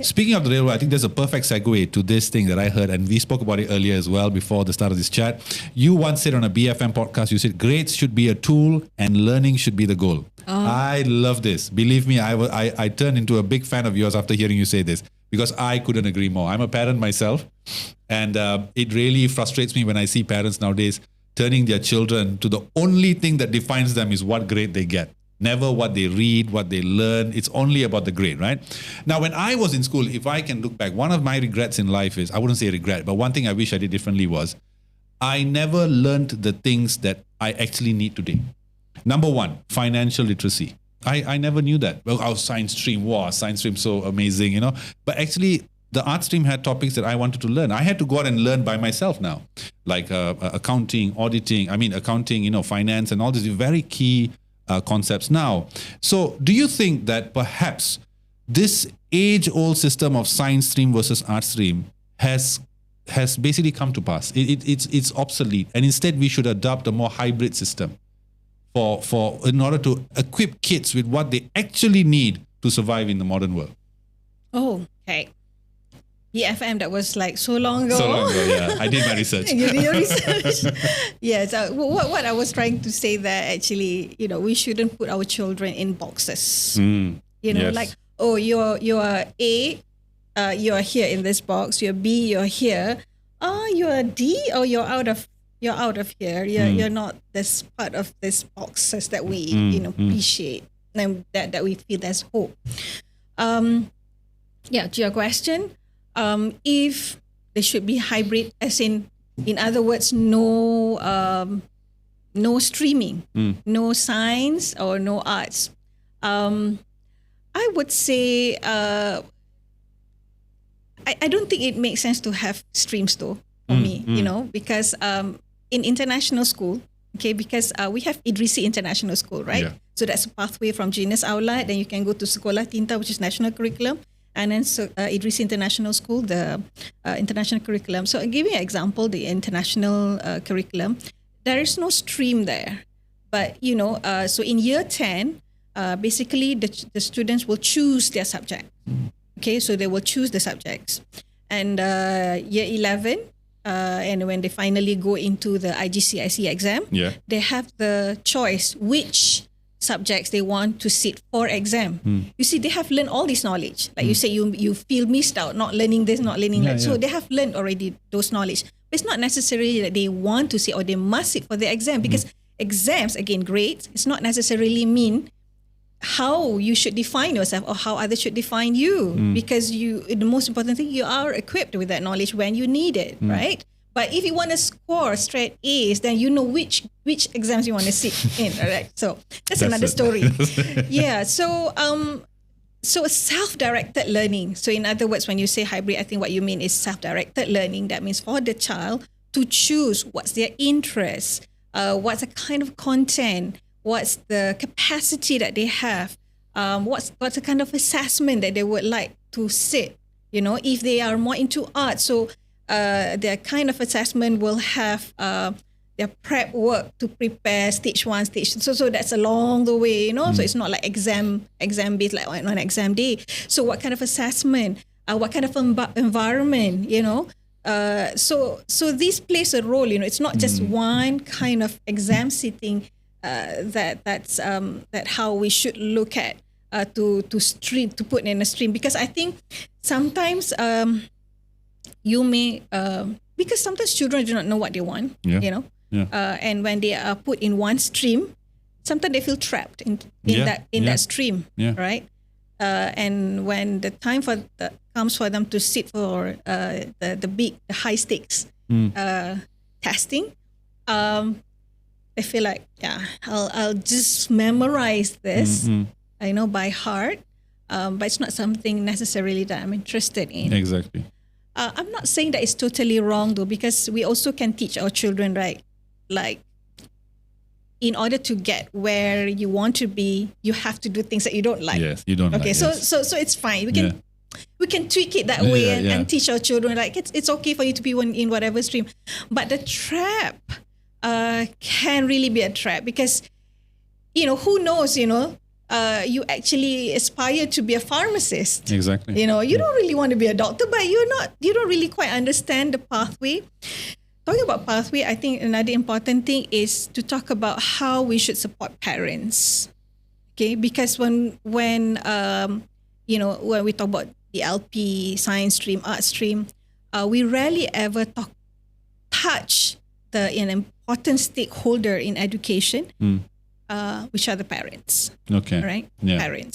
Speaking of the railroad, I think there's a perfect segue to this thing that I heard, and we spoke about it earlier as well before the start of this chat. You once said on a BFM podcast, you said grades should be a tool and learning should be the goal. I love this. Believe me, I turned into a big fan of yours after hearing you say this, because I couldn't agree more. I'm a parent myself, and it really frustrates me when I see parents nowadays turning their children to the only thing that defines them is what grade they get. Never what they read, what they learn. It's only about the grade, right? Now, when I was in school, if I can look back, one of my regrets in life is, I wouldn't say regret, but one thing I wish I did differently was, I never learned the things that I actually need today. Number one, financial literacy. I never knew that. Well, our science stream, wow, science stream so amazing, you know. But actually, the art stream had topics that I wanted to learn. I had to go out and learn by myself now, like accounting, auditing. I mean, accounting, you know, finance, and all these very key concepts now. So, do you think that perhaps this age-old system of science stream versus art stream has basically come to pass? It's obsolete, and instead we should adopt a more hybrid system for in order to equip kids with what they actually need to survive in the modern world. Oh, okay. EFM, that was like so long ago. So long ago, yeah. I did my research. You did your research. Yes. What I was trying to say there, actually, you know, we shouldn't put our children in boxes. You know, yes. like, oh, you're A, you're here in this box. You're B, you're here. You're D, or you're out of here. You're not this part of this boxes that we appreciate, and that we feel there's hope. Yeah, to your question, if they should be hybrid, as in other words, no streaming, no science or no arts. I would say I don't think it makes sense to have streams though for me, you know, because in international school, okay, because we have Idrisi International School, right? Yeah. So that's a pathway from Genius Outlet. Then you can go to Sekolah Tinta, which is national curriculum. And then Idrisi International School, the international curriculum. So giving an example, the international curriculum, there is no stream there. But, you know, so in year 10, basically the students will choose their subject. Okay, so they will choose the subjects. And year 11, and when they finally go into the IGCSE exam, they have the choice which subjects they want to sit for exam. You see, they have learned all this knowledge. Like you say, you feel missed out, not learning this, not learning that. So they have learned already those knowledge. But it's not necessarily that they want to sit or they must sit for the exam, because exams, again, grades, it's not necessarily mean how you should define yourself or how others should define you, because the most important thing, you are equipped with that knowledge when you need it, right? But if you want to score straight A's, then you know which exams you want to sit in, right? So that's another story. Yeah. So self-directed learning. So in other words, when you say hybrid, I think what you mean is self-directed learning. That means for the child to choose what's their interest, what's the kind of content, what's the capacity that they have, what's the kind of assessment that they would like to sit. You know, if they are more into art, so their kind of assessment will have their prep work to prepare stage 1, stage 2. So that's along the way, you know. So it's not like exam based, like on an exam day. So what kind of assessment? What kind of environment? You know. So this plays a role. You know, it's not just one kind of exam sitting. That's how we should look at to put in a stream, because I think sometimes you may because sometimes children do not know what they want, you know, and when they are put in one stream, sometimes they feel trapped in that stream, right? And when the time comes for them to sit for the high stakes testing, I feel like, I'll just memorize this, I know by heart, but it's not something necessarily that I'm interested in. Exactly. I'm not saying that it's totally wrong though, because we also can teach our children, right? Like, in order to get where you want to be, you have to do things that you don't like. Yes, you don't like. Okay, so it's fine. We can tweak it that way and teach our children, like, it's okay for you to be in whatever stream. But the trap can really be a trap, because, you know, who knows, you know, you actually aspire to be a pharmacist. Exactly. You know, you don't really want to be a doctor, but you don't really quite understand the pathway. Talking about pathway, I think another important thing is to talk about how we should support parents. Okay, because when we talk about the LP, science stream, art stream, we rarely ever touch an important stakeholder in education, which are the parents. Okay. Right? Yeah.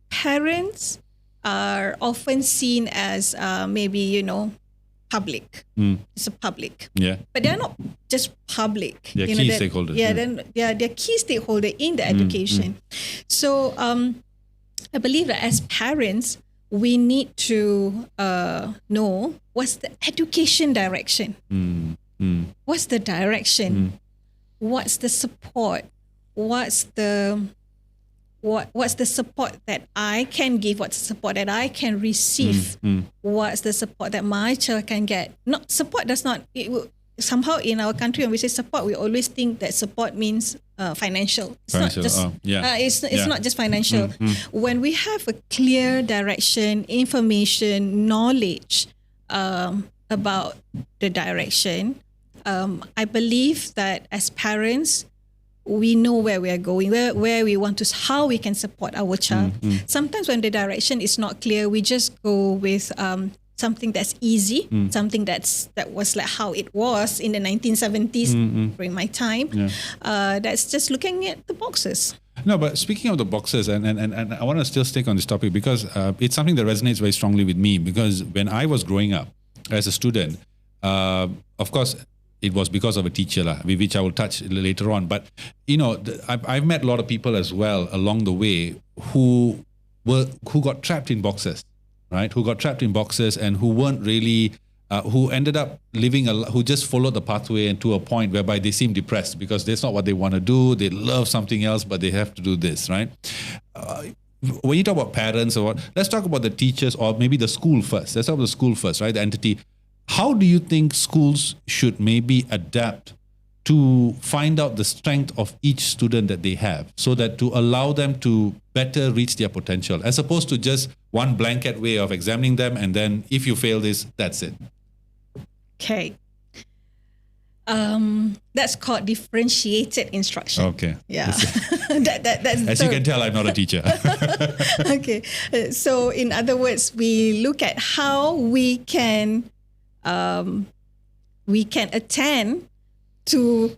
Parents are often seen as maybe, public. It's a public. Yeah. But they're not just public. They're key stakeholders. Yeah, then they're key stakeholder in the education. So I believe that as parents, we need to know what's the education direction. What's the direction? What's the support? What's the support that I can give? What's the support that I can receive? What's the support that my child can get? Not support does not. Somehow in our country, when we say support, we always think that support means financial. It's not just. It's not just financial. When we have a clear direction, information, knowledge about the direction, I believe that as parents, we know where we are going, where we want to, how we can support our child. Sometimes when the direction is not clear, we just go with something that's easy, something that was like how it was in the 1970s during my time. That's just looking at the boxes. No, but speaking of the boxes, and I want to still stick on this topic because it's something that resonates very strongly with me, because when I was growing up as a student, of course, it was because of a teacher, which I will touch later on. But, I've met a lot of people as well along the way who got trapped in boxes, right? Who got trapped in boxes and who weren't really, who ended up who just followed the pathway and to a point whereby they seem depressed because that's not what they want to do. They love something else, but they have to do this, right? When you talk about parents let's talk about the teachers or maybe the school first. Let's talk about the school first, right? The entity. How do you think schools should maybe adapt to find out the strength of each student that they have so that to allow them to better reach their potential as opposed to just one blanket way of examining them and then if you fail this, that's it? Okay. That's called differentiated instruction. Okay. Yeah. That's as you can tell, I'm not a teacher. Okay. So in other words, we look at how we can attend to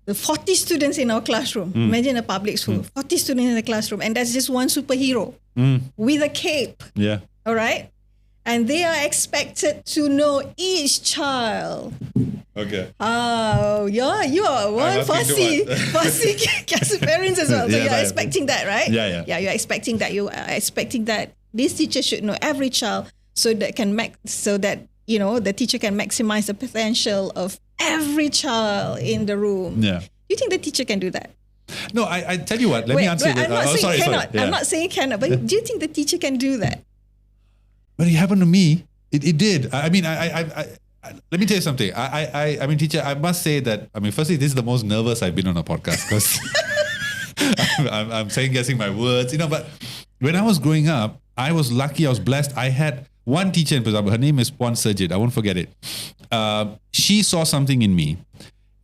the 40 students in our classroom. Imagine a public school, 40 students in the classroom, and that's just one superhero with a cape. Yeah. All right? And they are expected to know each child. Okay. Oh, yeah, you are one fussy parents as well. So Yes, you're expecting that, right? Yeah. Yeah, you're expecting that. You are expecting that this teacher should know every child so that the teacher can maximize the potential of every child in the room. Yeah. You think the teacher can do that? No, I tell you what. Let me answer this. I'm not saying cannot. Yeah. I'm not saying cannot. But do you think the teacher can do that? But it happened to me. It did. I mean, I let me tell you something. I mean, teacher, I must say that. I mean, firstly, this is the most nervous I've been on a podcast because I'm second guessing my words. But when I was growing up, I was lucky. I was blessed. I had one teacher in example. Her name is Puan Serjit. I won't forget it. She saw something in me.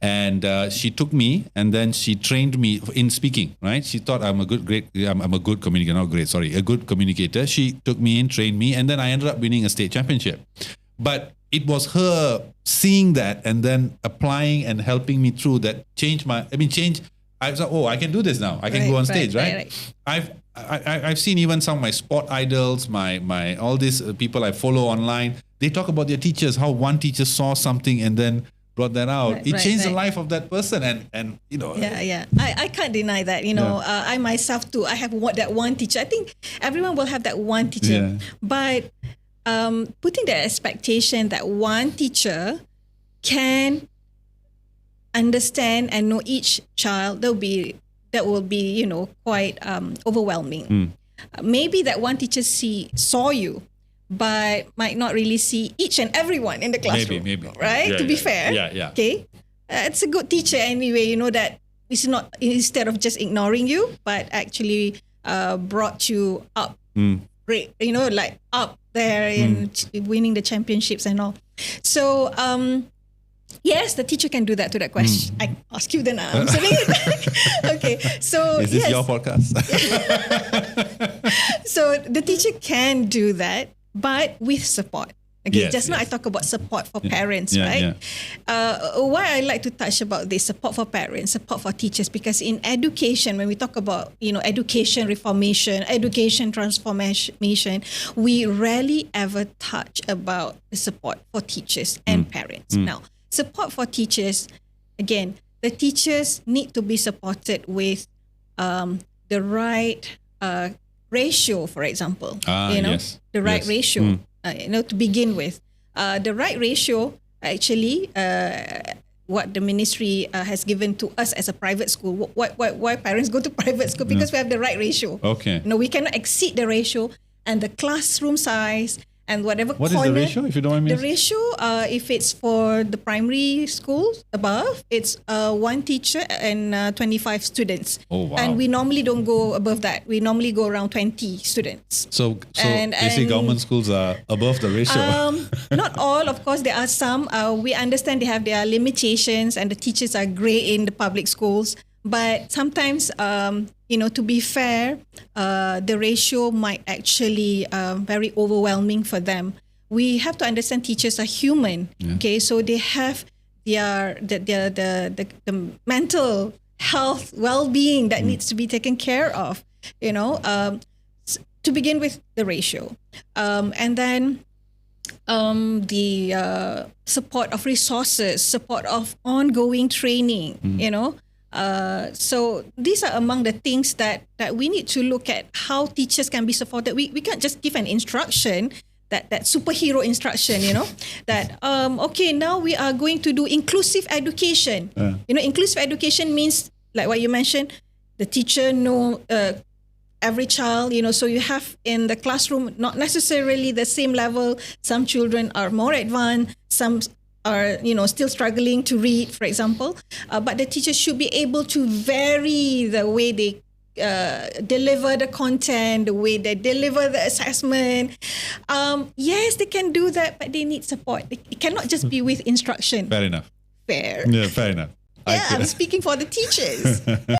And she took me and then she trained me in speaking, right? She thought I'm a good communicator. She took me in, trained me, and then I ended up winning a state championship. But it was her seeing that and then applying and helping me through that I was like, I can do this now. I can go on stage, right? I've seen even some of my sport idols, my all these people I follow online. They talk about their teachers, how one teacher saw something and then brought that out. It changed the life of that person, and Yeah. I can't deny that. I myself too. I have that one teacher. I think everyone will have that one teacher. Yeah. But putting the expectation that one teacher can understand and know each child, that will be quite overwhelming. Maybe that one teacher saw you, but might not really see each and everyone in the classroom. Maybe. Right? To be fair. Yeah. Okay. It's a good teacher anyway, that it's not, instead of just ignoring you, but actually brought you up, great, like up there in winning the championships and all. So, yes, the teacher can do that to that question. I ask you then, I'm answering it. Okay, so is this your podcast? So the teacher can do that, but with support. Okay, Yes, just now I yes. talk about support for parents, Yeah, right? yeah. Why I like to touch about this support for parents, support for teachers, because in education, when we talk about education reformation, education transformation, we rarely ever touch about the support for teachers and parents. Now, support for teachers, again, the teachers need to be supported with the right ratio, for example. Yes. The right Yes. ratio. To begin with, the right ratio actually, what the ministry has given to us as a private school. Why parents go to private school? Because we have the right ratio. Okay. No, we cannot exceed the ratio and the classroom size and whatever. What is the ratio, if you don't mind me The asking? ratio, if it's for the primary schools above, it's one teacher and 25 students. Oh, wow. And we normally don't go above that. We normally go around 20 students. So And- basically and- government schools are above the ratio. Not all, of course. There are some. We understand they have their limitations, and the teachers are great in the public schools. But sometimes, to be fair, the ratio might actually very overwhelming for them. We have to understand teachers are human. Okay, so they have the mental health, well-being that needs to be taken care of. To begin with, the ratio, and then the support of resources, support of ongoing training. So these are among the things that we need to look at, how teachers can be supported. We can't just give an instruction, that superhero instruction, that okay, now we are going to do inclusive education. Inclusive education means, like what you mentioned, the teacher know every child, so you have in the classroom not necessarily the same level. Some children are more advanced, some are still struggling to read, for example, but the teachers should be able to vary the way they deliver the content, the way they deliver the assessment. Yes, they can do that, but they need support. It cannot just be with instruction. Fair enough. Fair. Yeah, fair enough. Yeah, I'm speaking for the teachers.